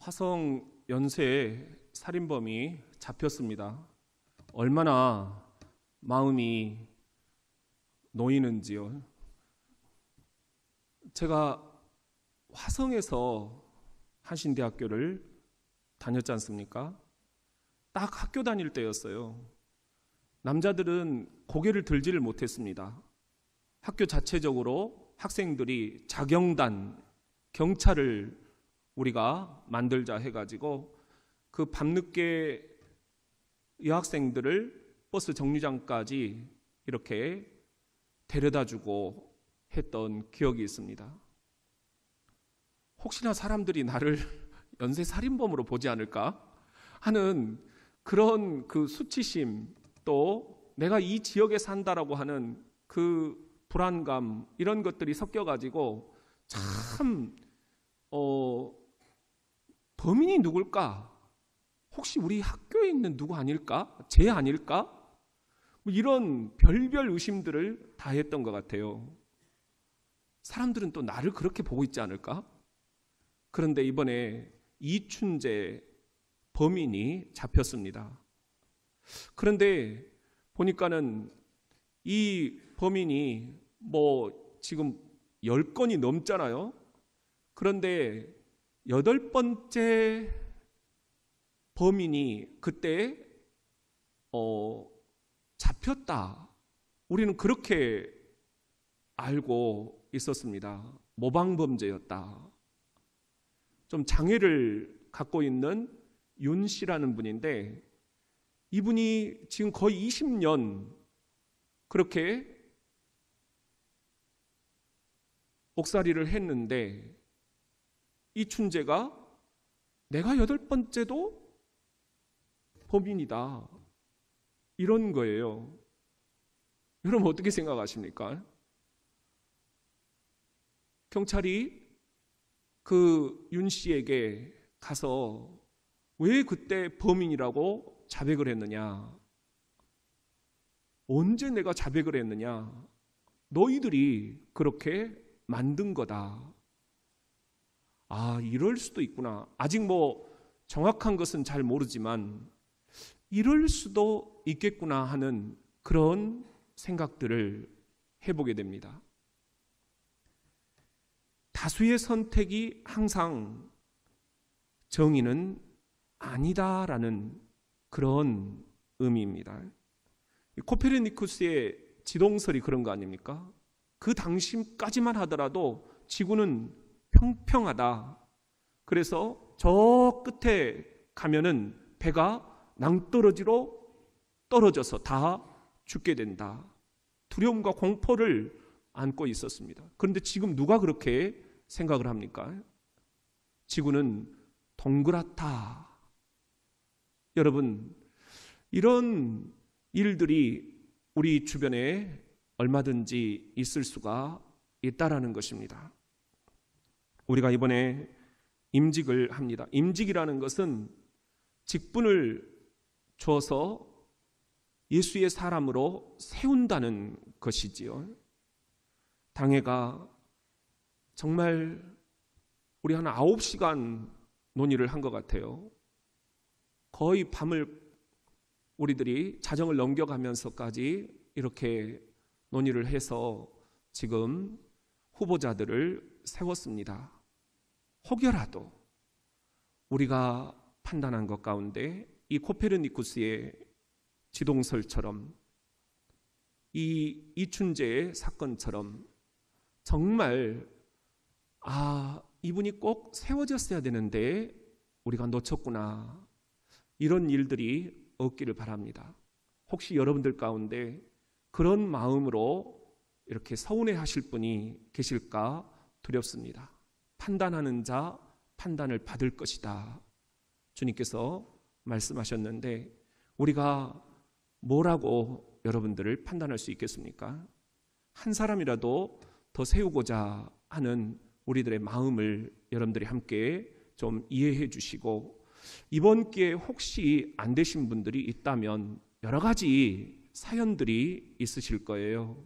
화성 연쇄 살인범이 잡혔습니다. 얼마나 마음이 놓이는지요. 제가 화성에서 한신대학교를 다녔지 않습니까? 딱 학교 다닐 때였어요. 남자들은 고개를 들지를 못했습니다. 학교 자체적으로 학생들이 자경단, 경찰을 우리가 만들자 해가지고 그 밤늦게 여학생들을 버스 정류장까지 이렇게 데려다주고 했던 기억이 있습니다. 혹시나 사람들이 나를 연쇄살인범으로 보지 않을까 하는 그런 그 수치심, 또 내가 이 지역에 산다라고 하는 그 불안감, 이런 것들이 섞여가지고 참 범인이 누굴까? 혹시 우리 학교에 있는 누구 아닐까? 쟤 아닐까? 뭐 이런 별별 의심들을 다 했던 것 같아요. 사람들은 또 나를 그렇게 보고 있지 않을까? 그런데 이번에 이춘재 범인이 잡혔습니다. 그런데 보니까는 이 범인이 뭐 지금 10건이 넘잖아요. 그런데 8번째 범인이 그때 잡혔다. 우리는 그렇게 알고 있었습니다. 모방범죄였다. 좀 장애를 갖고 있는 윤 씨라는 분인데, 이분이 지금 거의 20년 그렇게 옥살이를 했는데, 이춘재가 내가 8번째도 범인이다, 이런 거예요. 여러분 어떻게 생각하십니까? 경찰이 그 윤 씨에게 가서 왜 그때 범인이라고 자백을 했느냐? 언제 내가 자백을 했느냐? 너희들이 그렇게 만든 거다. 아, 이럴 수도 있구나. 아직 뭐 정확한 것은 잘 모르지만 이럴 수도 있겠구나 하는 그런 생각들을 해보게 됩니다. 다수의 선택이 항상 정의는 아니다라는 그런 의미입니다. 코페르니쿠스의 지동설이 그런 거 아닙니까? 그 당시까지만 하더라도 지구는 평평하다. 그래서 저 끝에 가면은 배가 낭떠러지로 떨어져서 다 죽게 된다. 두려움과 공포를 안고 있었습니다. 그런데 지금 누가 그렇게 생각을 합니까? 지구는 동그랗다. 여러분, 이런 일들이 우리 주변에 얼마든지 있을 수가 있다라는 것입니다. 우리가 이번에 임직을 합니다. 임직이라는 것은 직분을 줘서 예수의 사람으로 세운다는 것이지요. 당회가 정말 우리 한 9시간 논의를 한 것 같아요. 거의 밤을 우리들이 자정을 넘겨가면서까지 이렇게 논의를 해서 지금 후보자들을 세웠습니다. 혹여라도 우리가 판단한 것 가운데 이 코페르니쿠스의 지동설처럼, 이 이춘재의 사건처럼 정말 이분이 꼭 세워졌어야 되는데 우리가 놓쳤구나, 이런 일들이 없기를 바랍니다. 혹시 여러분들 가운데 그런 마음으로 이렇게 서운해하실 분이 계실까 두렵습니다. 판단하는 자 판단을 받을 것이다, 주님께서 말씀하셨는데 우리가 뭐라고 여러분들을 판단할 수 있겠습니까? 한 사람이라도 더 세우고자 하는 우리들의 마음을 여러분들이 함께 좀 이해해 주시고, 이번 기회에 혹시 안 되신 분들이 있다면 여러 가지 사연들이 있으실 거예요.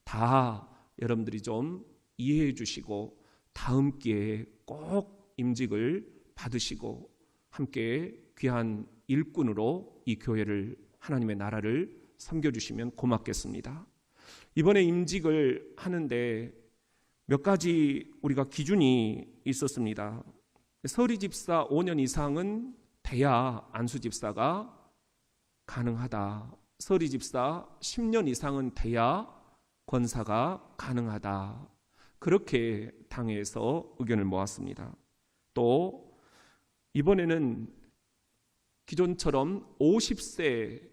다 여러분들이 좀 이해해 주시고 다음 기회에 꼭 임직을 받으시고 함께 귀한 일꾼으로 이 교회를, 하나님의 나라를 섬겨주시면 고맙겠습니다. 이번에 임직을 하는데 몇 가지 우리가 기준이 있었습니다. 서리 집사 5년 이상은 돼야 안수 집사가 가능하다. 서리 집사 10년 이상은 돼야 권사가 가능하다. 그렇게 당회에서 의견을 모았습니다. 또 이번에는 기존처럼 50세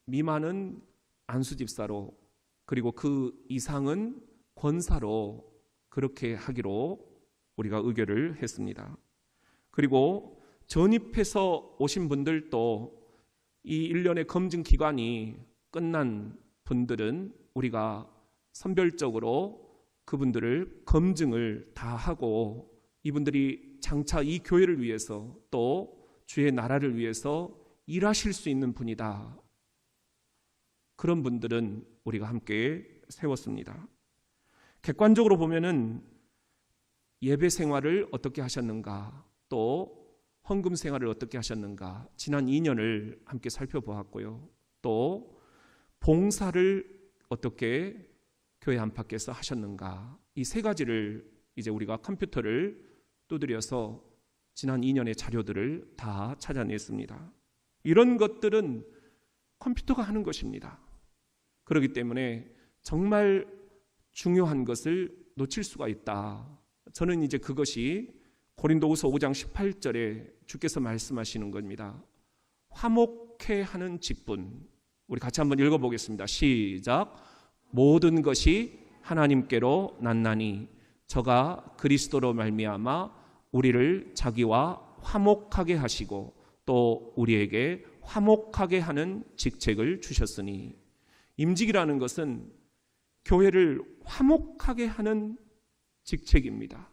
미만은 안수 집사로, 그리고 그 이상은 권사로 그렇게 하기로 우리가 의결을 했습니다. 그리고 전입해서 오신 분들도 이 1년의 검증 기간이 끝난 분들은 우리가 선별적으로 그분들을 검증을 다 하고, 이분들이 장차 이 교회를 위해서 또 주의 나라를 위해서 일하실 수 있는 분이다, 그런 분들은 우리가 함께 세웠습니다. 객관적으로 보면은 예배 생활을 어떻게 하셨는가, 또 헌금 생활을 어떻게 하셨는가, 지난 2년을 함께 살펴보았고요. 또 봉사를 어떻게 교회 안팎에서 하셨는가, 이 세 가지를 이제 우리가 컴퓨터를 두드려서 지난 2년의 자료들을 다 찾아냈습니다. 이런 것들은 컴퓨터가 하는 것입니다. 그렇기 때문에 정말 중요한 것을 놓칠 수가 있다. 저는 이제 그것이 고린도후서 5장 18절에 주께서 말씀하시는 겁니다. 화목해 하는 직분. 우리 같이 한번 읽어보겠습니다. 시작. 모든 것이 하나님께로 났나니 저가 그리스도로 말미암아 우리를 자기와 화목하게 하시고 또 우리에게 화목하게 하는 직책을 주셨으니, 임직이라는 것은 교회를 화목하게 하는 직책입니다.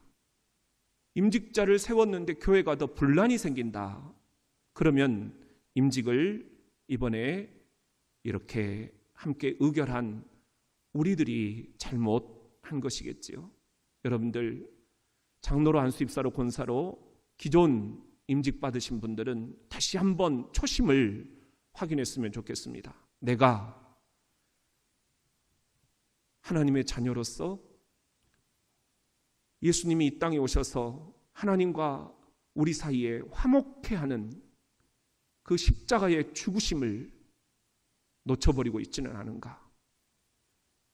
임직자를 세웠는데 교회가 더 분란이 생긴다. 그러면 임직을 이번에 이렇게 함께 의결한 우리들이 잘못한 것이겠지요. 여러분들 장로로, 안수입사로, 권사로 기존 임직 받으신 분들은 다시 한번 초심을 확인했으면 좋겠습니다. 내가 하나님의 자녀로서 예수님이 이 땅에 오셔서 하나님과 우리 사이에 화목해 하는 그 십자가의 죽으심을 놓쳐버리고 있지는 않은가?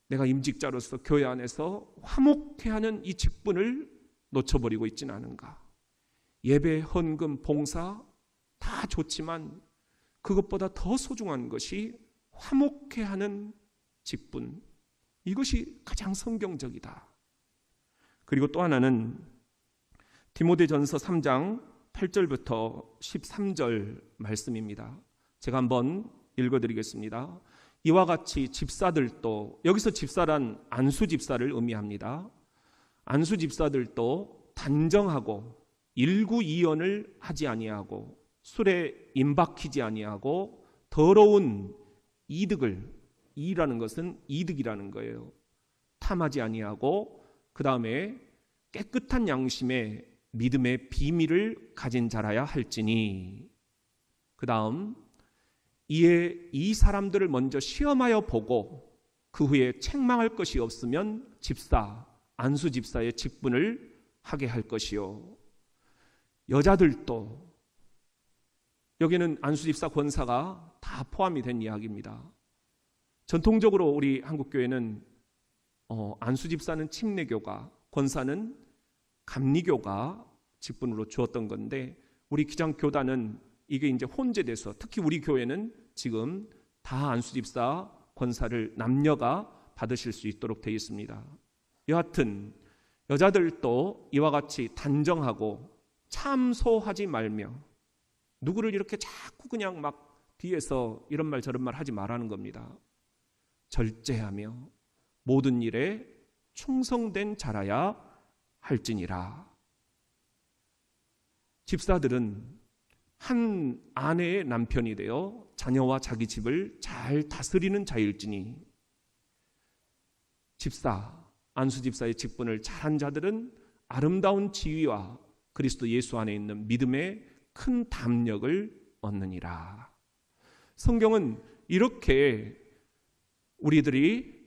내가 임직자로서 교회 안에서 화목해 하는 이 직분을 놓쳐버리고 있지는 않은가? 예배, 헌금, 봉사 다 좋지만 그것보다 더 소중한 것이 화목해 하는 직분, 이것이 가장 성경적이다. 그리고 또 하나는 디모데전서 3장 8절부터 13절 말씀입니다. 제가 한번 읽어드리겠습니다. 이와 같이 집사들도, 여기서 집사란 안수집사를 의미합니다. 안수집사들도 단정하고 일구이연을 하지 아니하고 술에 임박히지 아니하고 더러운 이득을, 이라는 것은 이득이라는 거예요. 탐하지 아니하고 그 다음에 깨끗한 양심에 믿음의 비밀을 가진 자라야 할지니, 그 다음 이에 이 사람들을 먼저 시험하여 보고 그 후에 책망할 것이 없으면 집사, 안수집사의 직분을 하게 할 것이요. 여자들도, 여기는 안수집사, 권사가 다 포함이 된 이야기입니다. 전통적으로 우리 한국교회는 안수집사는 침례교가, 권사는 감리교가 직분으로 주었던 건데, 우리 기장교단은 이게 이제 혼재돼서, 특히 우리 교회는 지금 다 안수집사, 권사를 남녀가 받으실 수 있도록 되어 있습니다. 여하튼 여자들도 이와 같이 단정하고 참소하지 말며, 누구를 이렇게 자꾸 그냥 막 뒤에서 이런 말 저런 말 하지 말라는 겁니다. 절제하며 모든 일에 충성된 자라야 할지니라. 집사들은 한 아내의 남편이 되어 자녀와 자기 집을 잘 다스리는 자일지니, 집사, 안수집사의 직분을 잘한 자들은 아름다운 지위와 그리스도 예수 안에 있는 믿음의 큰 담력을 얻느니라. 성경은 이렇게 우리들이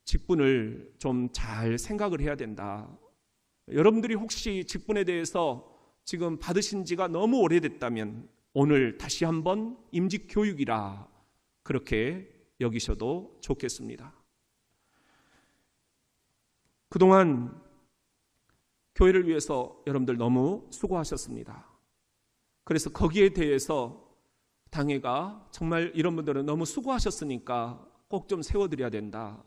직분을 좀 잘 생각을 해야 된다. 여러분들이 혹시 직분에 대해서 지금 받으신 지가 너무 오래됐다면 오늘 다시 한번 임직 교육이라 그렇게 여기셔도 좋겠습니다. 그동안 교회를 위해서 여러분들 너무 수고하셨습니다. 그래서 거기에 대해서 당회가 정말 이런 분들은 너무 수고하셨으니까 꼭 좀 세워드려야 된다.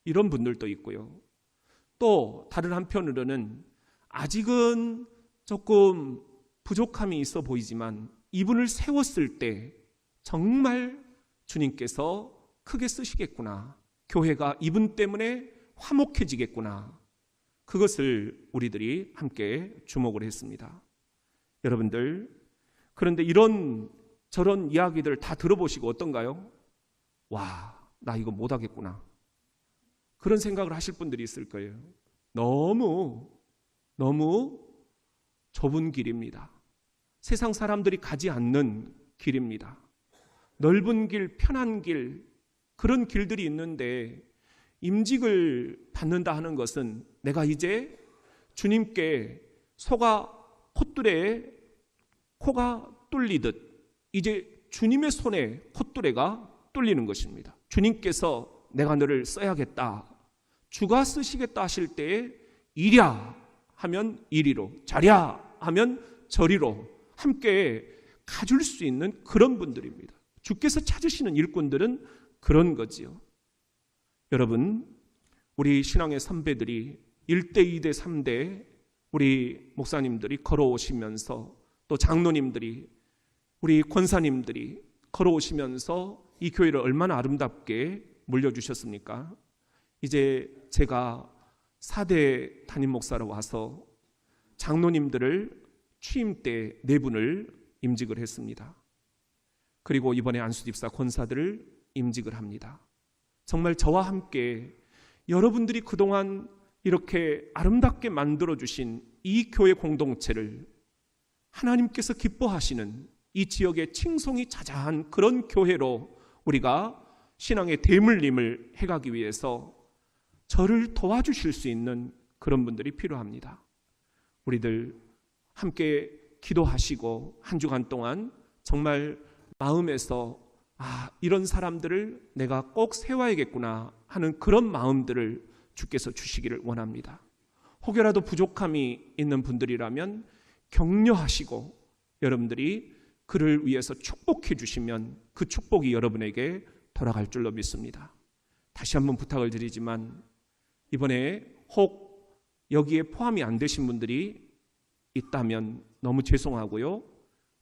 이런 분들도 있고요. 또 다른 한편으로는 아직은 조금 부족함이 있어 보이지만 이분을 세웠을 때 정말 주님께서 크게 쓰시겠구나. 교회가 이분 때문에 화목해지겠구나. 그것을 우리들이 함께 주목을 했습니다. 여러분들, 그런데 이런 저런 이야기들 다 들어보시고 어떤가요? 와, 나 이거 못하겠구나. 그런 생각을 하실 분들이 있을 거예요. 너무 좁은 길입니다. 세상 사람들이 가지 않는 길입니다. 넓은 길, 편한 길, 그런 길들이 있는데 임직을 받는다 하는 것은 내가 이제 주님께 콧뚜레에 코가 뚫리듯 이제 주님의 손에 콧뚜레가 뚫리는 것입니다. 주님께서 내가 너를 써야겠다, 주가 쓰시겠다 하실 때에 이랴 하면 이리로, 저랴 하면 저리로 함께 가줄 수 있는 그런 분들입니다. 주께서 찾으시는 일꾼들은 그런 거지요. 여러분, 우리 신앙의 선배들이 1대, 2대, 3대 우리 목사님들이 걸어오시면서 또 장로님들이 우리 권사님들이 걸어오시면서 이 교회를 얼마나 아름답게 물려주셨습니까? 이제 제가 4대 담임 목사로 와서 장로님들을 취임 때 4분을 임직을 했습니다. 그리고 이번에 안수집사 권사들을 임직을 합니다. 정말 저와 함께 여러분들이 그동안 이렇게 아름답게 만들어주신 이 교회 공동체를 하나님께서 기뻐하시는 이 지역의 칭송이 자자한 그런 교회로 우리가 신앙의 대물림을 해가기 위해서 저를 도와주실 수 있는 그런 분들이 필요합니다. 우리들 함께 기도하시고 한 주간 동안 정말 마음에서 이런 사람들을 내가 꼭 세워야겠구나 하는 그런 마음들을 주께서 주시기를 원합니다. 혹여라도 부족함이 있는 분들이라면 격려하시고 여러분들이 그를 위해서 축복해 주시면 그 축복이 여러분에게 돌아갈 줄로 믿습니다. 다시 한번 부탁을 드리지만 이번에 혹 여기에 포함이 안 되신 분들이 있다면 너무 죄송하고요.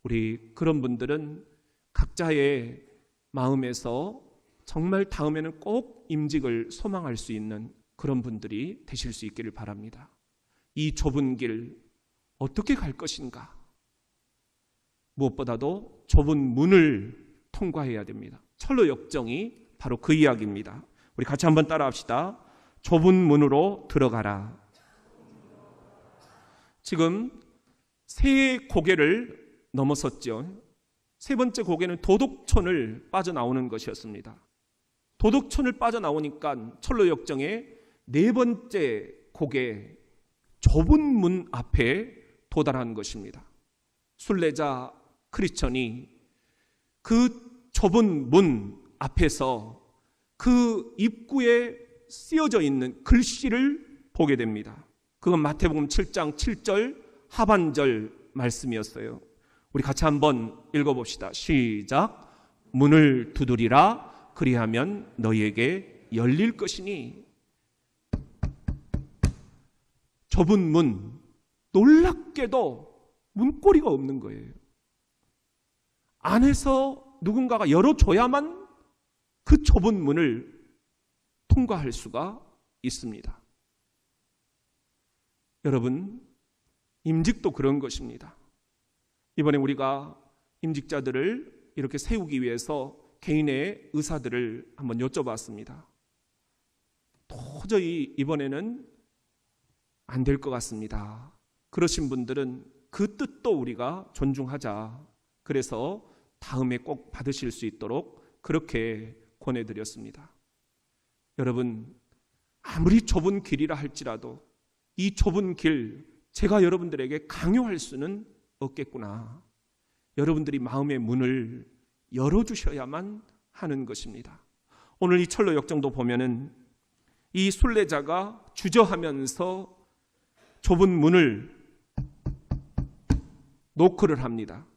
우리 그런 분들은 각자의 마음에서 정말 다음에는 꼭 임직을 소망할 수 있는 그런 분들이 되실 수 있기를 바랍니다. 이 좁은 길 어떻게 갈 것인가? 무엇보다도 좁은 문을 통과해야 됩니다. 철로 역정이 바로 그 이야기입니다. 우리 같이 한번 따라합시다. 좁은 문으로 들어가라. 지금 세 고개를 넘어섰죠. 세 번째 고개는 도덕촌을 빠져나오는 것이었습니다. 도덕촌을 빠져나오니까 철로 역정의 네 번째 고개, 좁은 문 앞에 도달한 것입니다. 순례자 크리스천이 그 좁은 문 앞에서 그 입구에 쓰여져 있는 글씨를 보게 됩니다. 그건 마태복음 7장 7절 하반절 말씀이었어요. 우리 같이 한번 읽어봅시다. 시작. 문을 두드리라. 그리하면 너희에게 열릴 것이니. 좁은 문, 놀랍게도 문고리가 없는 거예요. 안에서 누군가가 열어줘야만 그 좁은 문을 통과할 수가 있습니다. 여러분, 임직도 그런 것입니다. 이번에 우리가 임직자들을 이렇게 세우기 위해서 개인의 의사들을 한번 여쭤봤습니다. 도저히 이번에는 안 될 것 같습니다. 그러신 분들은 그 뜻도 우리가 존중하자. 그래서 다음에 꼭 받으실 수 있도록 그렇게 권해드렸습니다. 여러분, 아무리 좁은 길이라 할지라도 이 좁은 길 제가 여러분들에게 강요할 수는 없겠구나. 여러분들이 마음의 문을 열어주셔야만 하는 것입니다. 오늘 이 철로 역정도 보면은 이 순례자가 주저하면서 좁은 문을 노크를 합니다.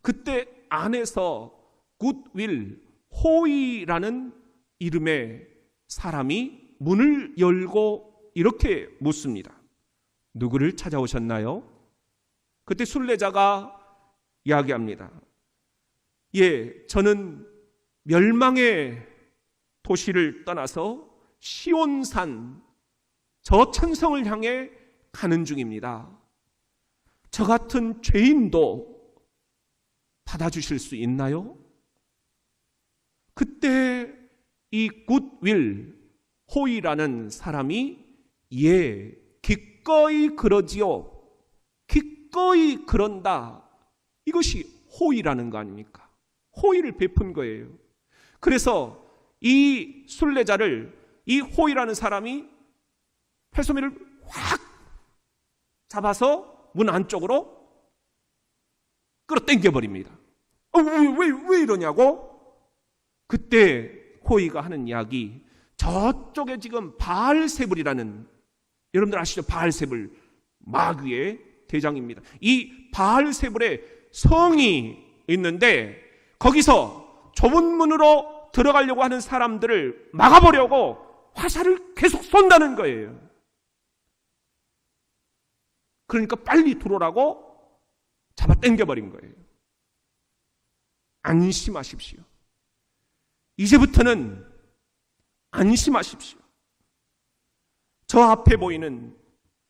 그때 안에서 굿윌, 호의라는 이름의 사람이 문을 열고 이렇게 묻습니다. 누구를 찾아오셨나요? 그때 순례자가 이야기합니다. 예, 저는 멸망의 도시를 떠나서 시온산 저 천성을 향해 가는 중입니다. 저 같은 죄인도 받아주실 수 있나요? 그때 이 굿윌, 호의라는 사람이 예, 기꺼이 그러지요. 기꺼이 그런다. 이것이 호의라는 거 아닙니까? 호의를 베푼 거예요. 그래서 이 순례자를 이 호의라는 사람이 팔소미를 확 잡아서 문 안쪽으로 끌어당겨 버립니다. 왜 이러냐고? 그때 호의가 하는 이야기, 저쪽에 지금 바알세불이라는, 여러분들 아시죠? 바알세불, 마귀의 대장입니다. 이 바알세불의 성이 있는데 거기서 좁은 문으로 들어가려고 하는 사람들을 막아보려고 화살을 계속 쏜다는 거예요. 그러니까 빨리 들어오라고 잡아 당겨버린 거예요. 안심하십시오. 이제부터는 안심하십시오. 저 앞에 보이는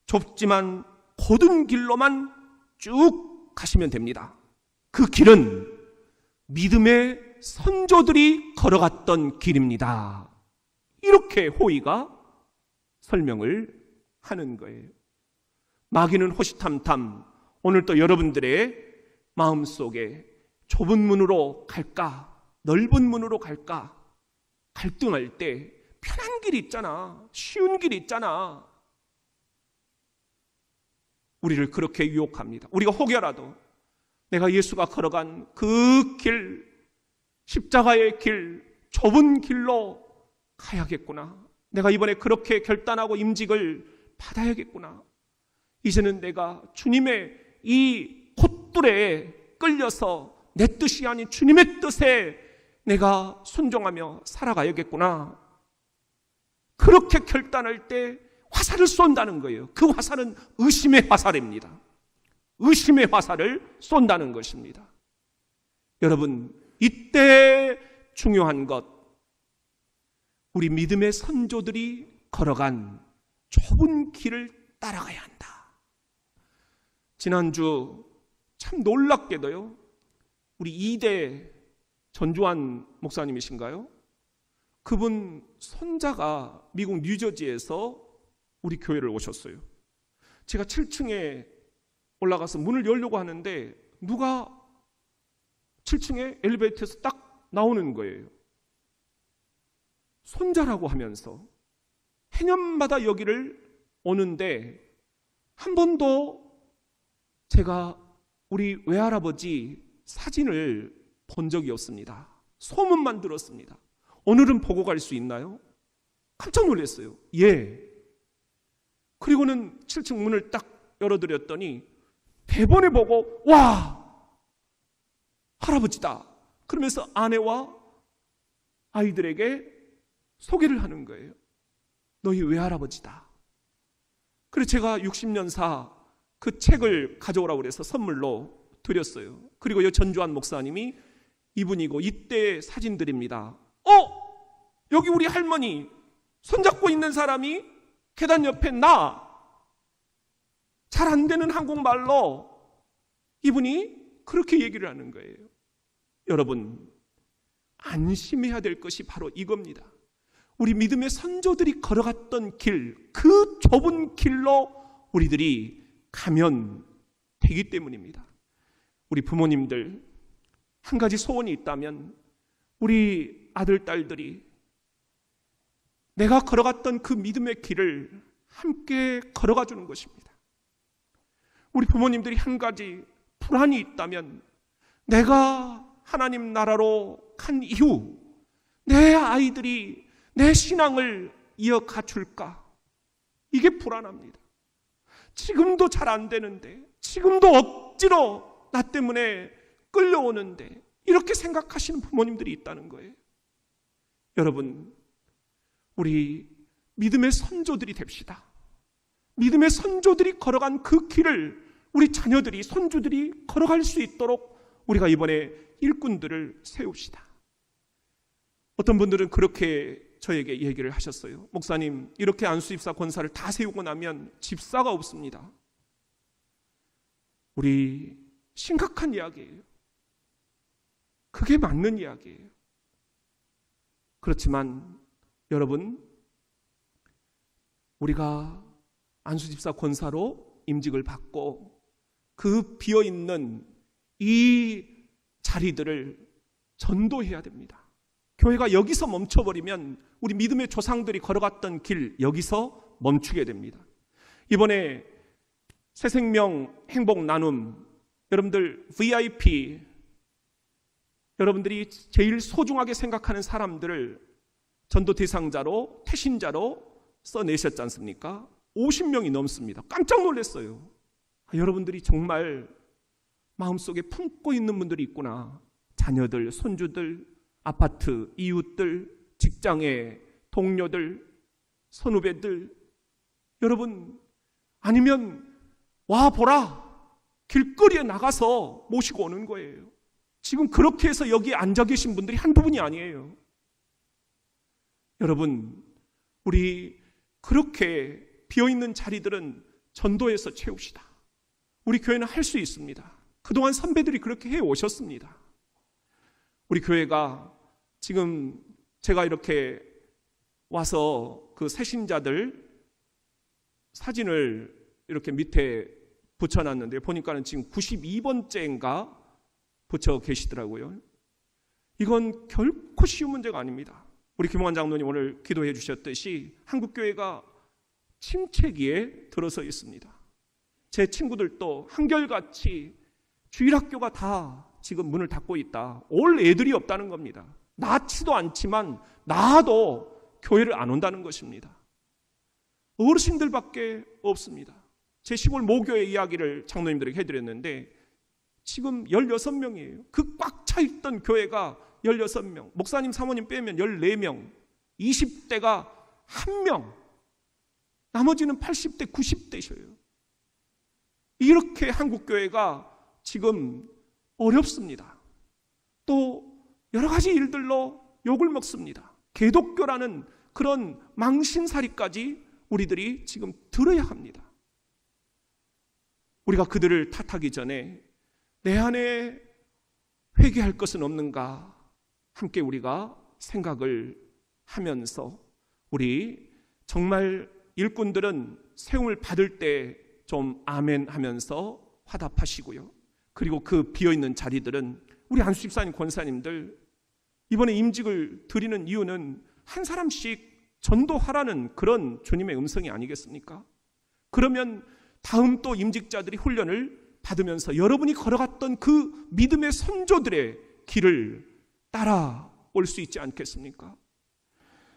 좁지만 곧은 길로만 쭉 가시면 됩니다. 그 길은 믿음의 선조들이 걸어갔던 길입니다. 이렇게 호의가 설명을 하는 거예요. 마귀는 호시탐탐 오늘 또 여러분들의 마음속에 좁은 문으로 갈까 넓은 문으로 갈까 갈등할 때 편한 길이 있잖아, 쉬운 길이 있잖아, 우리를 그렇게 유혹합니다. 우리가 혹여라도 내가 예수가 걸어간 그 길, 십자가의 길, 좁은 길로 가야겠구나, 내가 이번에 그렇게 결단하고 임직을 받아야겠구나, 이제는 내가 주님의 이 콧줄에 끌려서 내 뜻이 아닌 주님의 뜻에 내가 순종하며 살아가야겠구나, 그렇게 결단할 때 화살을 쏜다는 거예요. 그 화살은 의심의 화살입니다. 의심의 화살을 쏜다는 것입니다. 여러분, 이때 중요한 것, 우리 믿음의 선조들이 걸어간 좁은 길을 따라가야 한다. 지난주 참 놀랍게도요, 우리 2대 전주환 목사님이신가요? 그분 손자가 미국 뉴저지에서 우리 교회를 오셨어요. 제가 7층에 올라가서 문을 열려고 하는데 누가 7층에 엘리베이터에서 딱 나오는 거예요. 손자라고 하면서 해년마다 여기를 오는데 한 번도 제가 우리 외할아버지 사진을 본 적이 없습니다. 소문만 들었습니다. 오늘은 보고 갈 수 있나요? 깜짝 놀랐어요. 예. 그리고는 7층 문을 딱 열어드렸더니 대본에 보고 와, 할아버지다 그러면서 아내와 아이들에게 소개를 하는 거예요. 너희 외할아버지다. 그래서 제가 60년사 그 책을 가져오라고 그래서 선물로 드렸어요. 그리고 이 전주환 목사님이 이분이고 이때 사진들입니다. 여기 우리 할머니 손잡고 있는 사람이 계단 옆에 나, 잘 안 되는 한국말로 이분이 그렇게 얘기를 하는 거예요. 여러분, 안심해야 될 것이 바로 이겁니다. 우리 믿음의 선조들이 걸어갔던 길, 그 좁은 길로 우리들이 가면 되기 때문입니다. 우리 부모님들 한 가지 소원이 있다면 우리 아들, 딸들이 내가 걸어갔던 그 믿음의 길을 함께 걸어가 주는 것입니다. 우리 부모님들이 한 가지 불안이 있다면 내가 하나님 나라로 간 이후 내 아이들이 내 신앙을 이어가 줄까? 이게 불안합니다. 지금도 잘 안 되는데, 지금도 억지로 나 때문에 끌려오는데, 이렇게 생각하시는 부모님들이 있다는 거예요. 여러분, 우리 믿음의 선조들이 됩시다. 믿음의 선조들이 걸어간 그 길을 우리 자녀들이, 손주들이 걸어갈 수 있도록 우리가 이번에 일꾼들을 세웁시다. 어떤 분들은 그렇게 저에게 얘기를 하셨어요. 목사님, 이렇게 안수집사 권사를 다 세우고 나면 집사가 없습니다. 우리 심각한 이야기예요. 그게 맞는 이야기예요. 그렇지만 여러분, 우리가 안수집사 권사로 임직을 받고 그 비어있는 이 자리들을 전도해야 됩니다. 교회가 여기서 멈춰버리면 우리 믿음의 조상들이 걸어갔던 길 여기서 멈추게 됩니다. 이번에 새생명 행복 나눔, 여러분들 VIP, 여러분들이 제일 소중하게 생각하는 사람들을 전도 대상자로, 태신자로 써내셨지 않습니까? 50명이 넘습니다. 깜짝 놀랐어요. 여러분들이 정말 마음속에 품고 있는 분들이 있구나. 자녀들, 손주들, 아파트, 이웃들, 직장의 동료들, 선후배들, 여러분, 아니면 와보라, 길거리에 나가서 모시고 오는 거예요. 지금 그렇게 해서 여기 앉아 계신 분들이 한두 분이 아니에요. 여러분, 우리 그렇게 비어있는 자리들은 전도해서 채웁시다. 우리 교회는 할 수 있습니다. 그동안 선배들이 그렇게 해오셨습니다. 우리 교회가 지금 제가 이렇게 와서 그 새신자들 사진을 이렇게 밑에 붙여놨는데 보니까는 지금 92번째인가 붙여 계시더라고요. 이건 결코 쉬운 문제가 아닙니다. 우리 김홍환 장로님 오늘 기도해 주셨듯이 한국교회가 침체기에 들어서 있습니다. 제 친구들도 한결같이 주일학교가 다 지금 문을 닫고 있다. 올 애들이 없다는 겁니다. 낳지도 않지만 낳아도 교회를 안 온다는 것입니다. 어르신들밖에 없습니다. 제 시골 모교의 이야기를 장로님들에게 해드렸는데 지금 16명이에요. 그 꽉 차있던 교회가 16명, 목사님 사모님 빼면 14명, 20대가 1명, 나머지는 80대, 90대셔요. 이렇게 한국교회가 지금 어렵습니다. 또 여러 가지 일들로 욕을 먹습니다. 개독교라는 그런 망신살이까지 우리들이 지금 들어야 합니다. 우리가 그들을 탓하기 전에 내 안에 회개할 것은 없는가 함께 우리가 생각을 하면서 우리 정말 일꾼들은 세움을 받을 때 좀 아멘 하면서 화답하시고요. 그리고 그 비어있는 자리들은 우리 안수집사님, 권사님들 이번에 임직을 드리는 이유는 한 사람씩 전도하라는 그런 주님의 음성이 아니겠습니까? 그러면 다음 또 임직자들이 훈련을 받으면서 여러분이 걸어갔던 그 믿음의 선조들의 길을 따라올 수 있지 않겠습니까?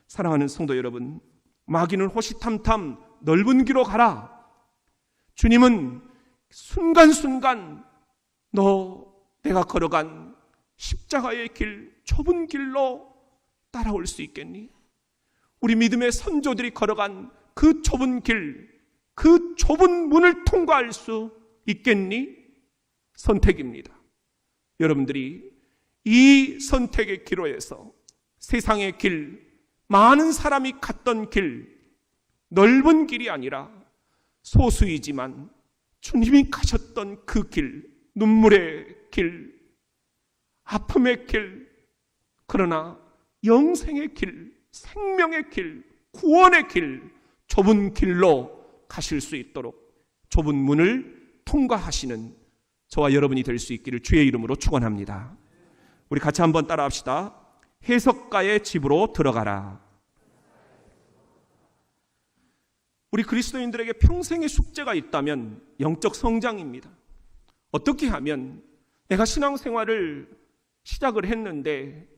사랑하는 성도 여러분, 마귀는 호시탐탐 넓은 길로 가라. 주님은 순간순간 내가 걸어간 십자가의 길, 좁은 길로 따라올 수 있겠니? 우리 믿음의 선조들이 걸어간 그 좁은 길, 그 좁은 문을 통과할 수 있겠니? 선택입니다. 여러분들이 이 선택의 기로에서 세상의 길, 많은 사람이 갔던 길, 넓은 길이 아니라 소수이지만 주님이 가셨던 그 길, 눈물의 길, 아픔의 길, 그러나 영생의 길, 생명의 길, 구원의 길, 좁은 길로 가실 수 있도록 좁은 문을 통과하시는 저와 여러분이 될 수 있기를 주의 이름으로 축원합니다. 우리 같이 한번 따라합시다. 해석가의 집으로 들어가라. 우리 그리스도인들에게 평생의 숙제가 있다면 영적 성장입니다. 어떻게 하면 내가 신앙생활을 시작을 했는데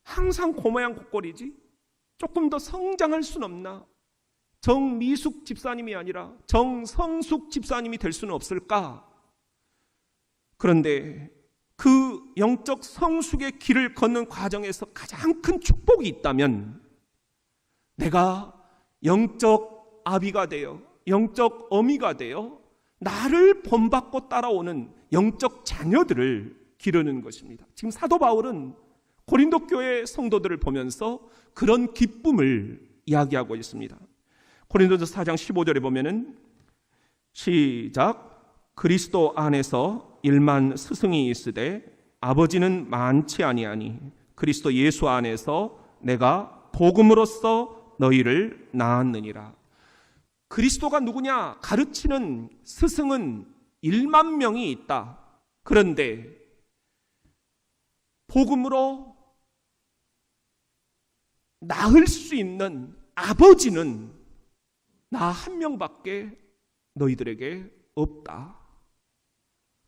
항상 고모양 곱골이지? 조금 더 성장할 수는 없나? 정미숙 집사님이 아니라 정성숙 집사님이 될 수는 없을까? 그런데 그 영적 성숙의 길을 걷는 과정에서 가장 큰 축복이 있다면 내가 영적 아비가 되어 영적 어미가 되어 나를 본받고 따라오는 영적 자녀들을 기르는 것입니다. 지금 사도 바울은 고린도 교회 성도들을 보면서 그런 기쁨을 이야기하고 있습니다. 고린도전서 4장 15절에 보면은 시작. 그리스도 안에서 일만 스승이 있으되 아버지는 많지 아니하니 그리스도 예수 안에서 내가 복음으로써 너희를 낳았느니라. 그리스도가 누구냐? 가르치는 스승은 1만 명이 있다. 그런데 복음으로 낳을 수 있는 아버지는 나 한 명밖에 너희들에게 없다.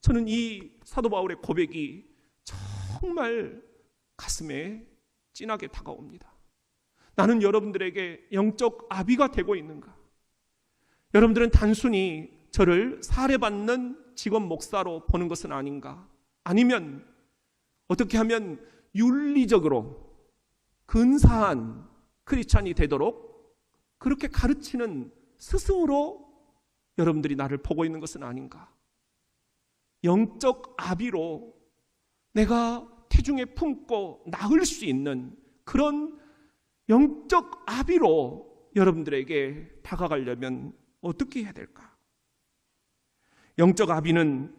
저는 이 사도 바울의 고백이 정말 가슴에 찐하게 다가옵니다. 나는 여러분들에게 영적 아비가 되고 있는가? 여러분들은 단순히 저를 사례받는 직원 목사로 보는 것은 아닌가? 아니면 어떻게 하면 윤리적으로 근사한 크리스찬이 되도록 그렇게 가르치는 스승으로 여러분들이 나를 보고 있는 것은 아닌가? 영적 아비로 내가 태중에 품고 낳을 수 있는 그런 영적 아비로 여러분들에게 다가가려면 어떻게 해야 될까? 영적 아비는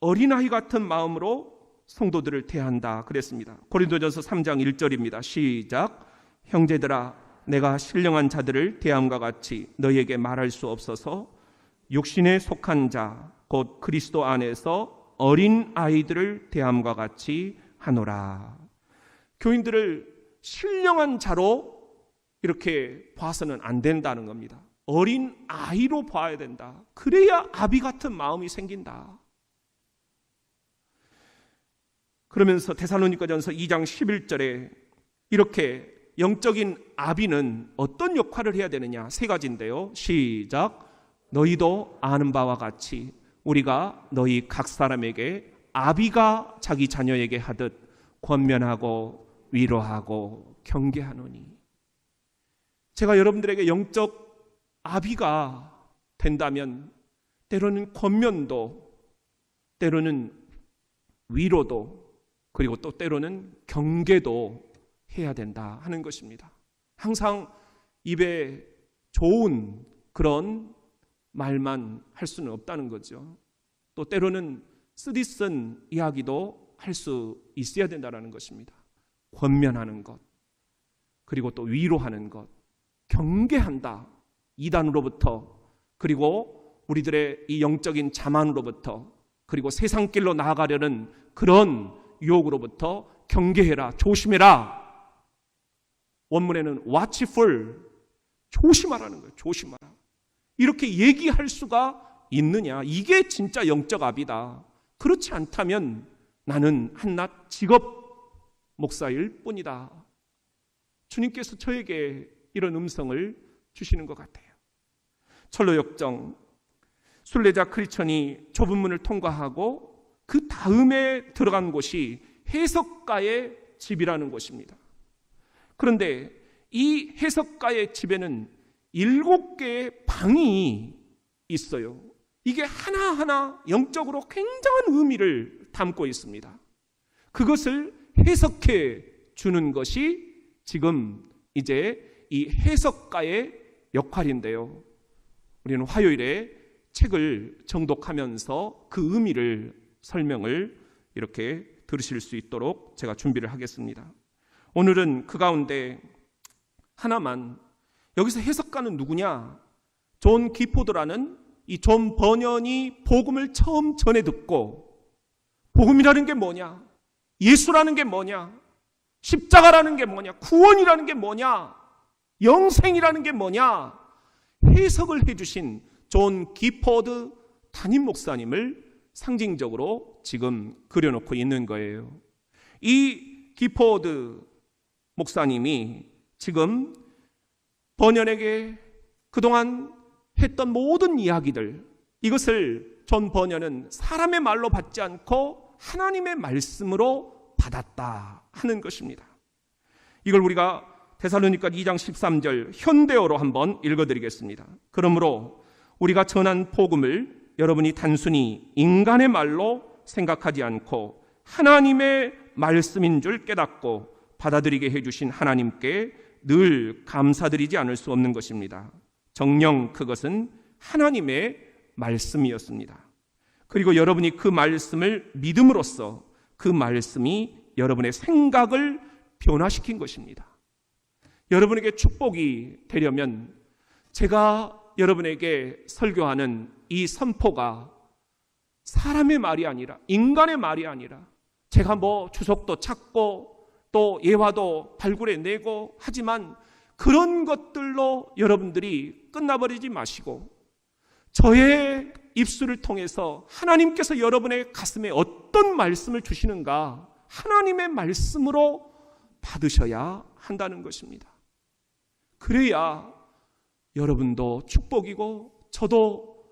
어린아이 같은 마음으로 성도들을 대한다 그랬습니다. 고린도전서 3장 1절입니다. 시작. 형제들아 내가 신령한 자들을 대함과 같이 너희에게 말할 수 없어서 육신에 속한 자 곧 그리스도 안에서 어린 아이들을 대함과 같이 하노라. 교인들을 신령한 자로 이렇게 봐서는 안 된다는 겁니다. 어린 아이로 봐야 된다. 그래야 아비 같은 마음이 생긴다. 그러면서 데살로니가전서 2장 11절에 이렇게 영적인 아비는 어떤 역할을 해야 되느냐? 세 가지인데요. 시작. 너희도 아는 바와 같이 우리가 너희 각 사람에게 아비가 자기 자녀에게 하듯 권면하고 위로하고 경계하노니. 제가 여러분들에게 영적 아비가 된다면 때로는 권면도, 때로는 위로도, 그리고 또 때로는 경계도 해야 된다 하는 것입니다. 항상 입에 좋은 그런 말만 할 수는 없다는 거죠. 또 때로는 쓰디쓴 이야기도 할 수 있어야 된다는 것입니다. 권면하는 것, 그리고 또 위로하는 것, 경계한다. 이단으로부터, 그리고 우리들의 이 영적인 자만으로부터, 그리고 세상길로 나아가려는 그런 유혹으로부터 경계해라, 조심해라. 원문에는 watchful, 조심하라는 거예요. 조심하라. 이렇게 얘기할 수가 있느냐? 이게 진짜 영적 아비다. 그렇지 않다면 나는 한낱 직업 목사일 뿐이다. 주님께서 저에게 이런 음성을 주시는 것 같아요. 철로역정 순례자 크리스천이 좁은 문을 통과하고 그 다음에 들어간 곳이 해석가의 집이라는 곳입니다. 그런데 이 해석가의 집에는 7개의 방이 있어요. 이게 하나하나 영적으로 굉장한 의미를 담고 있습니다. 그것을 해석해 주는 것이 지금 이제 이 해석가의 역할인데요. 우리는 화요일에 책을 정독하면서 그 의미를 설명을 이렇게 들으실 수 있도록 제가 준비를 하겠습니다. 오늘은 그 가운데 하나만, 여기서 해석가는 누구냐? 존 기포드라는 이 존 버년이 복음을 처음 전해 듣고 복음이라는 게 뭐냐? 예수라는 게 뭐냐? 십자가라는 게 뭐냐? 구원이라는 게 뭐냐? 영생이라는 게 뭐냐? 해석을 해주신 존 기포드 담임 목사님을 상징적으로 지금 그려놓고 있는 거예요. 이 기포드 목사님이 지금 버년에게 그동안 했던 모든 이야기들, 이것을 존 버년은 사람의 말로 받지 않고 하나님의 말씀으로 받았다 하는 것입니다. 이걸 우리가 데살로니가 2장 13절 현대어로 한번 읽어드리겠습니다. 그러므로 우리가 전한 복음을 여러분이 단순히 인간의 말로 생각하지 않고 하나님의 말씀인 줄 깨닫고 받아들이게 해주신 하나님께 늘 감사드리지 않을 수 없는 것입니다. 정녕 그것은 하나님의 말씀이었습니다. 그리고 여러분이 그 말씀을 믿음으로써 그 말씀이 여러분의 생각을 변화시킨 것입니다. 여러분에게 축복이 되려면 제가 여러분에게 설교하는 이 선포가 사람의 말이 아니라 인간의 말이 아니라 제가 주석도 찾고 또 예화도 발굴해내고 하지만 그런 것들로 여러분들이 끝나버리지 마시고 저의 입술을 통해서 하나님께서 여러분의 가슴에 어떤 말씀을 주시는가 하나님의 말씀으로 받으셔야 한다는 것입니다. 그래야 여러분도 축복이고 저도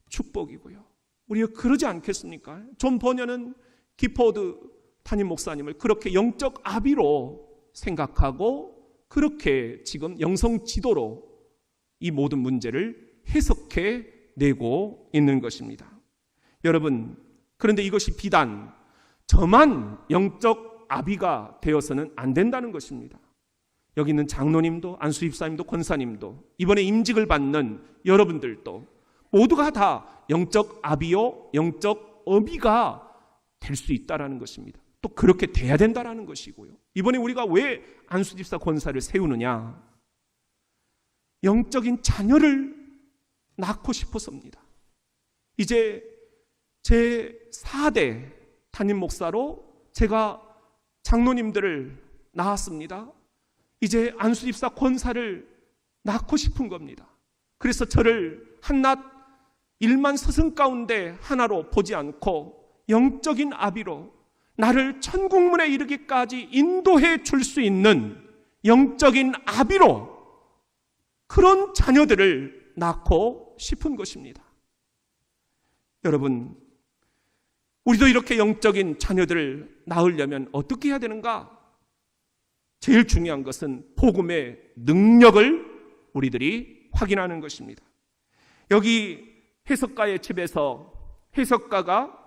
축복이고요. 우리가 그러지 않겠습니까? 존 버년은 기포드 담임 목사님을 그렇게 영적 아비로 생각하고 그렇게 지금 영성 지도로 이 모든 문제를 해석해 내고 있는 것입니다. 여러분, 그런데 이것이 비단 저만 영적 아비가 되어서는 안 된다는 것입니다. 여기 있는 장로님도 안수집사님도 권사님도 이번에 임직을 받는 여러분들도 모두가 다 영적 아비요 영적 어미가 될 수 있다는 것입니다. 또 그렇게 돼야 된다는 것이고요. 이번에 우리가 왜 안수집사 권사를 세우느냐? 영적인 자녀를 낳고 싶어서입니다. 이제 제 4대 담임 목사로 제가 장로님들을 낳았습니다. 이제 안수집사 권사를 낳고 싶은 겁니다. 그래서 저를 한낱 일만 스승 가운데 하나로 보지 않고 영적인 아비로 나를 천국문에 이르기까지 인도해 줄 수 있는 영적인 아비로 그런 자녀들을 낳고 싶은 것입니다. 여러분, 우리도 이렇게 영적인 자녀들을 낳으려면 어떻게 해야 되는가? 제일 중요한 것은 복음의 능력을 우리들이 확인하는 것입니다. 여기 해석가의 집에서 해석가가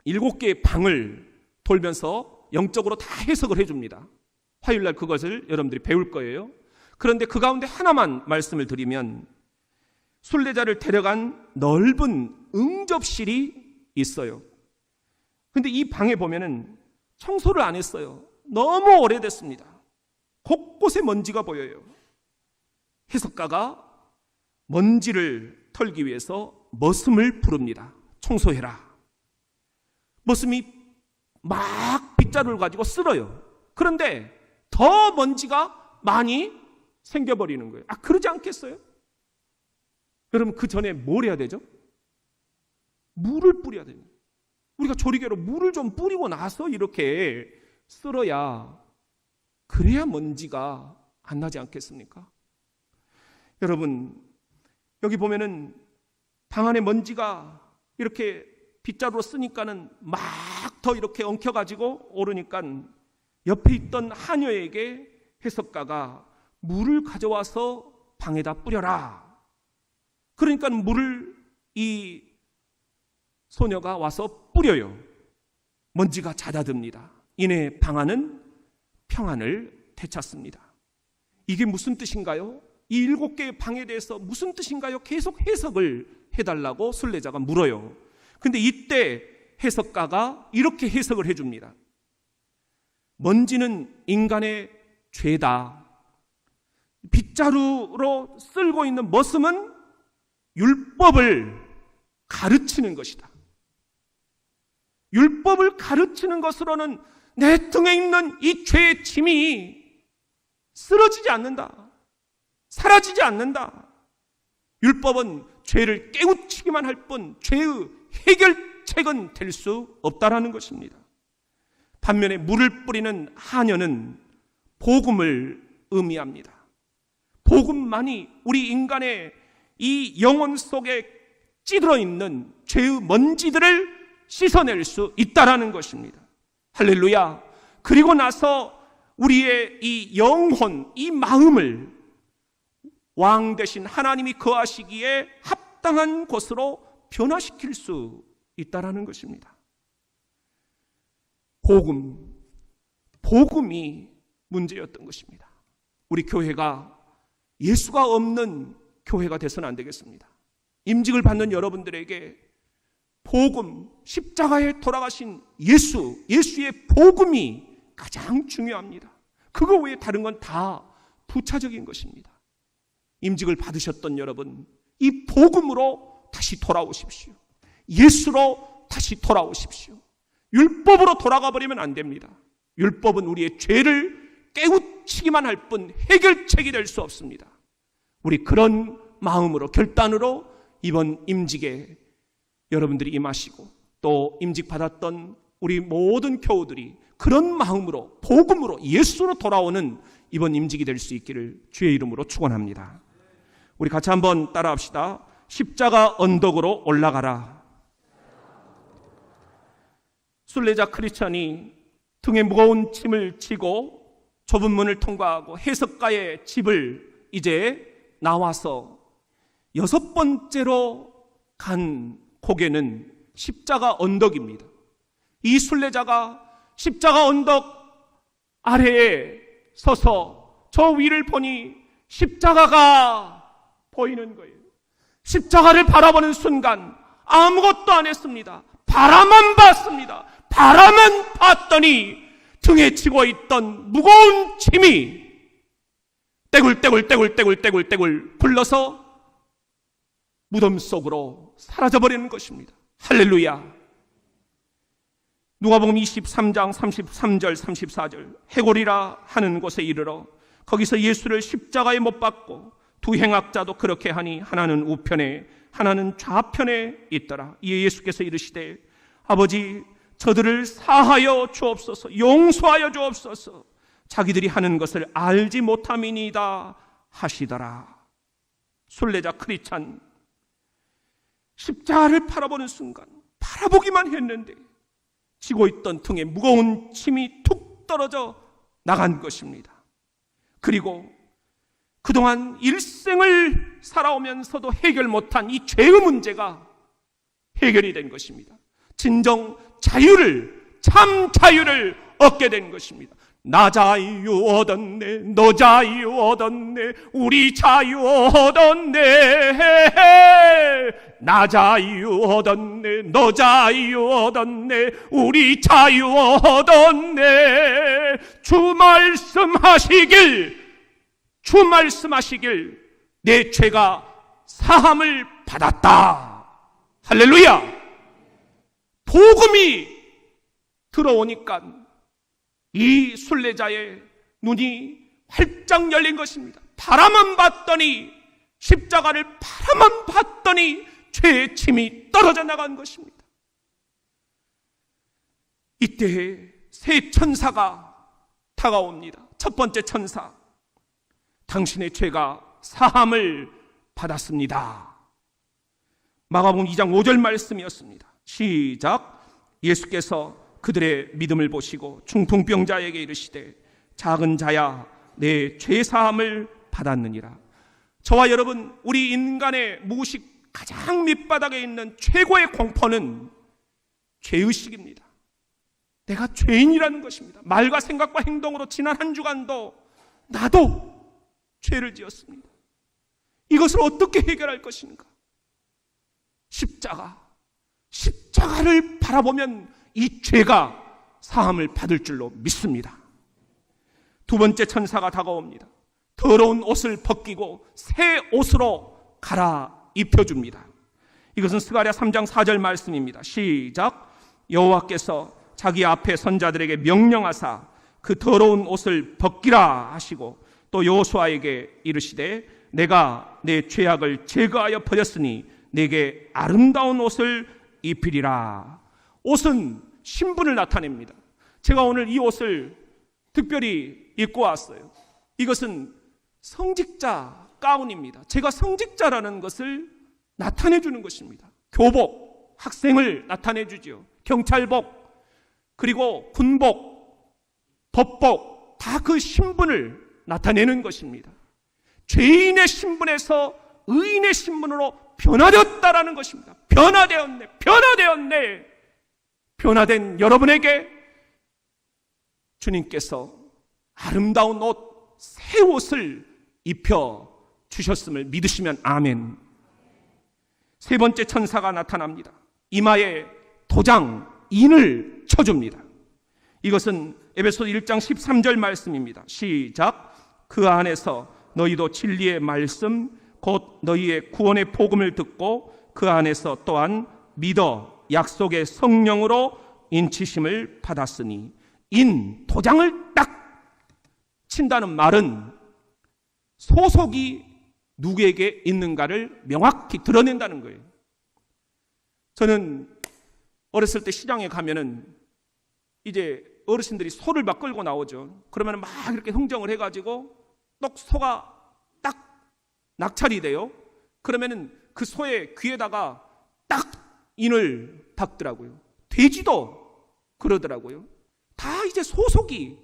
7개의 방을 돌면서 영적으로 다 해석을 해줍니다. 화요일날 그것을 여러분들이 배울 거예요. 그런데 그 가운데 하나만 말씀을 드리면 순례자를 데려간 넓은 응접실이 있어요. 근데 이 방에 보면은 청소를 안 했어요. 너무 오래됐습니다. 곳곳에 먼지가 보여요. 해석가가 먼지를 털기 위해서 머슴을 부릅니다. 청소해라. 머슴이 막 빗자루를 가지고 쓸어요. 그런데 더 먼지가 많이 생겨버리는 거예요. 그러지 않겠어요? 여러분, 그 전에 뭘 해야 되죠? 물을 뿌려야 됩니다. 우리가 조리개로 물을 좀 뿌리고 나서 이렇게 쓸어야 그래야 먼지가 안 나지 않겠습니까? 여러분, 여기 보면은 방 안에 먼지가 이렇게 빗자루로 쓰니까는 막 더 이렇게 엉켜가지고 오르니까 옆에 있던 하녀에게 해석가가 물을 가져와서 방에다 뿌려라. 그러니까 물을 이 소녀가 와서 뿌려요. 먼지가 잦아듭니다. 이내 방 안은 평안을 되찾습니다. 이게 무슨 뜻인가요? 이 7개의 방에 대해서 무슨 뜻인가요? 계속 해석을 해달라고 순례자가 물어요. 근데 이때 해석가가 이렇게 해석을 해줍니다. 먼지는 인간의 죄다. 빗자루로 쓸고 있는 머슴은 율법을 가르치는 것이다. 율법을 가르치는 것으로는 내 등에 있는 이 죄의 짐이 쓰러지지 않는다. 사라지지 않는다. 율법은 죄를 깨우치기만 할 뿐 죄의 해결책은 될 수 없다라는 것입니다. 반면에 물을 뿌리는 하녀는 복음을 의미합니다. 복음만이 우리 인간의 이 영혼 속에 찌들어 있는 죄의 먼지들을 씻어낼 수 있다라는 것입니다. 할렐루야. 그리고 나서 우리의 이 영혼, 이 마음을 왕 대신 하나님이 거하시기에 합당한 곳으로 변화시킬 수 있다라는 것입니다. 복음이 문제였던 것입니다. 우리 교회가 예수가 없는 교회가 돼서는 안 되겠습니다. 임직을 받는 여러분들에게 복음, 십자가에 돌아가신 예수의 복음이 가장 중요합니다. 그거 외에 다른 건 다 부차적인 것입니다. 임직을 받으셨던 여러분, 이 복음으로 다시 돌아오십시오. 예수로 다시 돌아오십시오. 율법으로 돌아가 버리면 안 됩니다. 율법은 우리의 죄를 깨우치기만 할 뿐 해결책이 될 수 없습니다. 우리 그런 마음으로, 결단으로 이번 임직에 여러분들이 임하시고 또 임직 받았던 우리 모든 교우들이 그런 마음으로, 복음으로, 예수로 돌아오는 이번 임직이 될 수 있기를 주의 이름으로 축원합니다. 우리 같이 한번 따라합시다. 십자가 언덕으로 올라가라. 순례자 크리스찬이 등에 무거운 짐을 지고 좁은 문을 통과하고 해석가의 집을 이제 나와서 6번째로 간 고개는 십자가 언덕입니다. 이 순례자가 십자가 언덕 아래에 서서 저 위를 보니 십자가가 보이는 거예요. 십자가를 바라보는 순간 아무것도 안 했습니다. 바라만 봤습니다. 바라만 봤더니 등에 지고 있던 무거운 짐이 떼굴떼굴 굴러서 무덤 속으로 사라져버리는 것입니다. 할렐루야. 누가복음 23장 33절 34절 해골이라 하는 곳에 이르러 거기서 예수를 십자가에 못 박고 두 행악자도 그렇게 하니 하나는 우편에 하나는 좌편에 있더라. 이에 예수께서 이르시되 아버지 저들을 사하여 주옵소서, 용서하여 주옵소서, 자기들이 하는 것을 알지 못함이니이다 하시더라. 순례자 크리스찬 십자가를 바라보는 순간 바라보기만 했는데 지고 있던 등에 무거운 짐이 툭 떨어져 나간 것입니다. 그리고 그동안 일생을 살아오면서도 해결 못한 이 죄의 문제가 해결이 된 것입니다. 진정 자유를, 참 자유를 얻게 된 것입니다. 나 자유 얻었네, 너 자유 얻었네, 우리 자유 얻었네. 나 자유 얻었네, 너 자유 얻었네, 우리 자유 얻었네. 주 말씀하시길 내 죄가 사함을 받았다. 할렐루야. 복음이 들어오니까 이 순례자의 눈이 활짝 열린 것입니다. 바라만 봤더니, 십자가를 바라만 봤더니 죄의 짐이 떨어져 나간 것입니다. 이때 새 천사가 다가옵니다. 첫 번째 천사, 당신의 죄가 사함을 받았습니다. 마가복음 2장 5절 말씀이었습니다. 시작. 예수께서 그들의 믿음을 보시고 중풍병자에게 이르시되 작은 자야 내 죄사함을 받았느니라. 저와 여러분, 우리 인간의 무의식 가장 밑바닥에 있는 최고의 공포는 죄의식입니다. 내가 죄인이라는 것입니다. 말과 생각과 행동으로 지난 한 주간도 나도 죄를 지었습니다. 이것을 어떻게 해결할 것인가? 십자가를 바라보면 이 죄가 사함을 받을 줄로 믿습니다. 두 번째 천사가 다가옵니다. 더러운 옷을 벗기고 새 옷으로 갈아 입혀줍니다. 이것은 스가랴 3장 4절 말씀입니다. 시작. 여호와께서 자기 앞에 선자들에게 명령하사 그 더러운 옷을 벗기라 하시고 또 여호수아에게 이르시되 내가 내 죄악을 제거하여 버렸으니 내게 아름다운 옷을 입히리라. 옷은 신분을 나타냅니다. 제가 오늘 이 옷을 특별히 입고 왔어요. 이것은 성직자 가운입니다. 제가 성직자라는 것을 나타내 주는 것입니다. 교복, 학생을 나타내 주지요. 경찰복, 그리고 군복, 법복, 다 그 신분을 나타내는 것입니다. 죄인의 신분에서 의인의 신분으로 변화되었다라는 것입니다. 변화되었네. 변화된 여러분에게 주님께서 아름다운 옷, 새 옷을 입혀 주셨음을 믿으시면 아멘. 세 번째 천사가 나타납니다. 이마에 도장, 인을 쳐줍니다. 이것은 에베소 1장 13절 말씀입니다. 시작. 그 안에서 너희도 진리의 말씀 곧 너희의 구원의 복음을 듣고 그 안에서 또한 믿어 약속의 성령으로 인치심을 받았으니, 인, 도장을 딱 친다는 말은 소속이 누구에게 있는가를 명확히 드러낸다는 거예요. 저는 어렸을 때 시장에 가면은 이제 어르신들이 소를 막 끌고 나오죠. 그러면 막 이렇게 흥정을 해가지고 또 소가 딱 낙찰이 돼요. 그러면은 그 소의 귀에다가 딱 인을 박더라고요. 돼지도 그러더라고요. 다 이제 소속이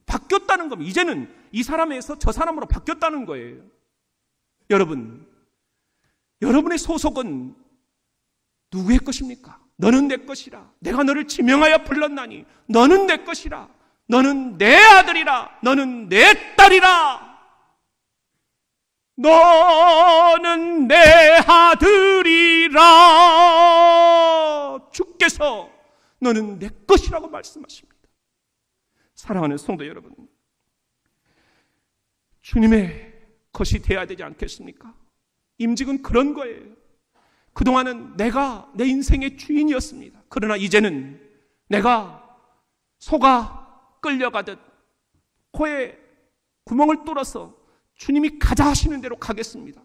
바뀌었다는 겁니다. 이제는 이 사람에서 저 사람으로 바뀌었다는 거예요. 여러분, 여러분의 소속은 누구의 것입니까? 너는 내 것이라. 내가 너를 지명하여 불렀나니 너는 내 것이라. 너는 내 아들이라. 너는 내 딸이라. 너는 내 아들이라. 주께서 너는 내 것이라고 말씀하십니다. 사랑하는 성도 여러분, 주님의 것이 되어야 되지 않겠습니까? 임직은 그런 거예요. 그동안은 내가 내 인생의 주인이었습니다. 그러나 이제는 내가 소가 끌려가듯 코에 구멍을 뚫어서 주님이 가자 하시는 대로 가겠습니다.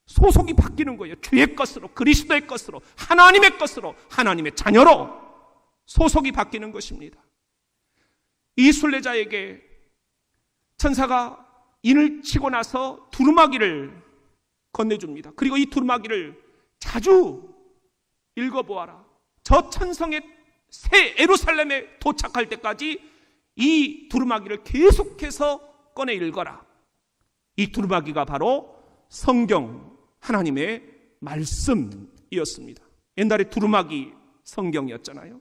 소속이 바뀌는 거예요. 주의 것으로, 그리스도의 것으로, 하나님의 것으로, 하나님의 자녀로 소속이 바뀌는 것입니다. 이 순례자에게 천사가 인을 치고 나서 두루마기를 건네줍니다. 그리고 이 두루마기를 자주 읽어보아라. 저 천성의 새 예루살렘에 도착할 때까지 이 두루마기를 계속해서 꺼내 읽어라. 이 두루마기가 바로 성경, 하나님의 말씀이었습니다. 옛날에 두루마기 성경이었잖아요.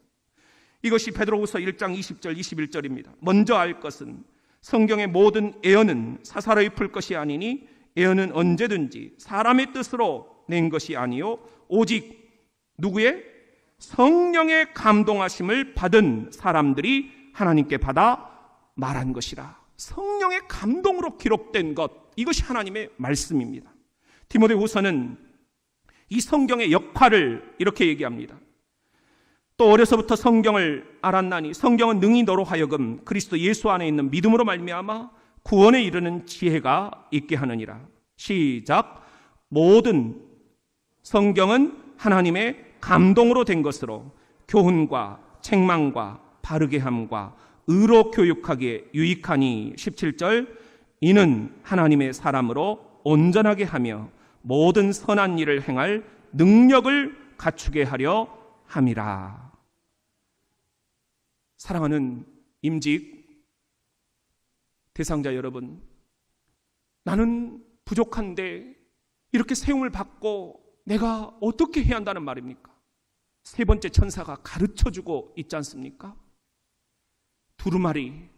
이것이 베드로후서 1장 20절 21절입니다. 먼저 알 것은 성경의 모든 예언은 사사로이 풀 것이 아니니 예언은 언제든지 사람의 뜻으로 낸 것이 아니요 오직 누구의? 성령의 감동하심을 받은 사람들이 하나님께 받아 말한 것이라. 성령의 감동으로 기록된 것, 이것이 하나님의 말씀입니다. 디모데후서는 이 성경의 역할을 이렇게 얘기합니다. 또 어려서부터 성경을 알았나니 성경은 능히 너로 하여금 그리스도 예수 안에 있는 믿음으로 말미암아 구원에 이르는 지혜가 있게 하느니라. 시작. 모든 성경은 하나님의 감동으로 된 것으로 교훈과 책망과 바르게 함과 의로 교육하기에 유익하니. 17절. 이는 하나님의 사람으로 온전하게 하며 모든 선한 일을 행할 능력을 갖추게 하려 함이라. 사랑하는 임직 대상자 여러분, 나는 부족한데 이렇게 세움을 받고 내가 어떻게 해야 한다는 말입니까? 세 번째 천사가 가르쳐주고 있지 않습니까? 두루마리,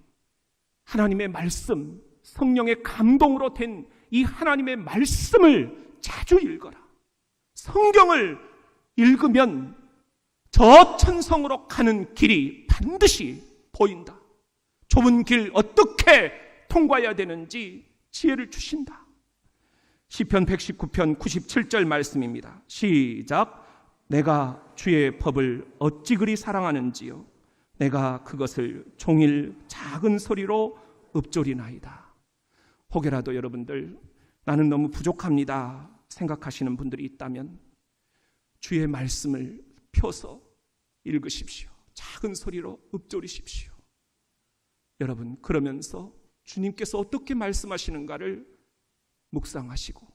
하나님의 말씀, 성령의 감동으로 된 이 하나님의 말씀을 자주 읽어라. 성경을 읽으면 저 천성으로 가는 길이 반드시 보인다. 좁은 길 어떻게 통과해야 되는지 지혜를 주신다. 시편 119편 97절 말씀입니다. 시작. 내가 주의 법을 어찌 그리 사랑하는지요. 내가 그것을 종일 작은 소리로 읊조리나이다. 혹여라도 여러분들 나는 너무 부족합니다 생각하시는 분들이 있다면 주의 말씀을 펴서 읽으십시오. 작은 소리로 읊조리십시오. 여러분, 그러면서 주님께서 어떻게 말씀하시는가를 묵상하시고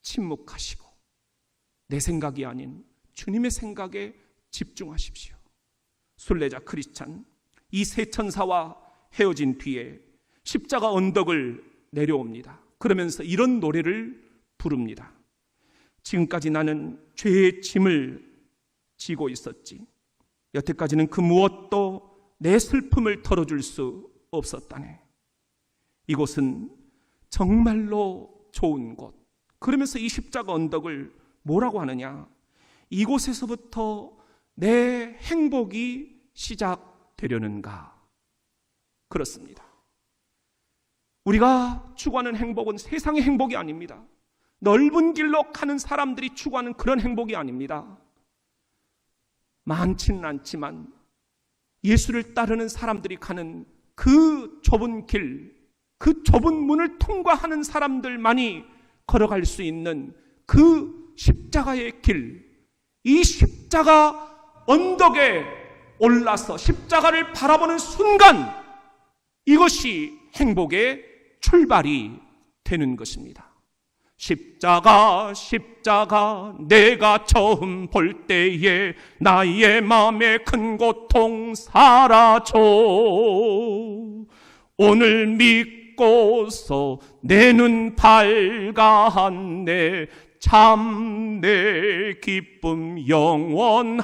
침묵하시고 내 생각이 아닌 주님의 생각에 집중하십시오. 순례자 크리스찬, 이 세 천사와 헤어진 뒤에 십자가 언덕을 내려옵니다. 그러면서 이런 노래를 부릅니다. 지금까지 나는 죄의 짐을 지고 있었지. 여태까지는 그 무엇도 내 슬픔을 털어줄 수 없었다네. 이곳은 정말로 좋은 곳. 그러면서 이 십자가 언덕을 뭐라고 하느냐? 이곳에서부터 내 행복이 시작되려는가? 그렇습니다. 우리가 추구하는 행복은 세상의 행복이 아닙니다. 넓은 길로 가는 사람들이 추구하는 그런 행복이 아닙니다. 많지는 않지만 예수를 따르는 사람들이 가는 그 좁은 길, 그 좁은 문을 통과하는 사람들만이 걸어갈 수 있는 그 십자가의 길, 이 십자가 언덕에 올라서 십자가를 바라보는 순간 이것이 행복의 출발이 되는 것입니다. 십자가 십자가 내가 처음 볼 때에 나의 마음에 큰 고통 사라져. 오늘 믿고서 내 눈 밝았네. 참 내 기쁨 영원하도다.